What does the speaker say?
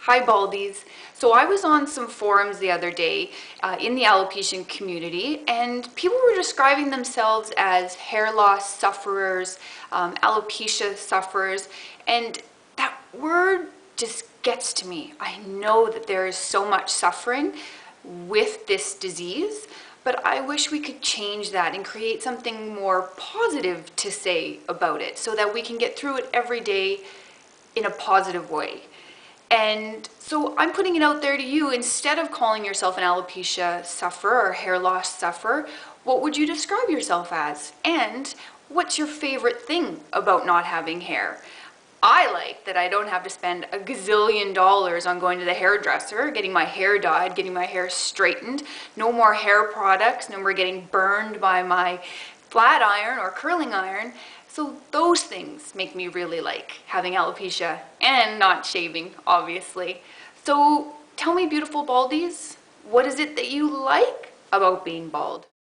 Hi Baldies. So I was on some forums the other day in the alopecia community, and people were describing themselves as hair loss sufferers, alopecia sufferers, and that word just gets to me. I know that there is so much suffering with this disease, but I wish we could change that and create something more positive to say about it so that we can get through it every day in a positive way. And so I'm putting it out there to you, instead of calling yourself an alopecia sufferer or hair loss sufferer, what would you describe yourself as? And what's your favorite thing about not having hair? I like that I don't have to spend a gazillion dollars on going to the hairdresser, getting my hair dyed, getting my hair straightened, no more hair products, no more getting burned by my flat iron or curling iron. So those things make me really like having alopecia and not shaving, obviously. So tell me, beautiful baldies, what is it that you like about being bald?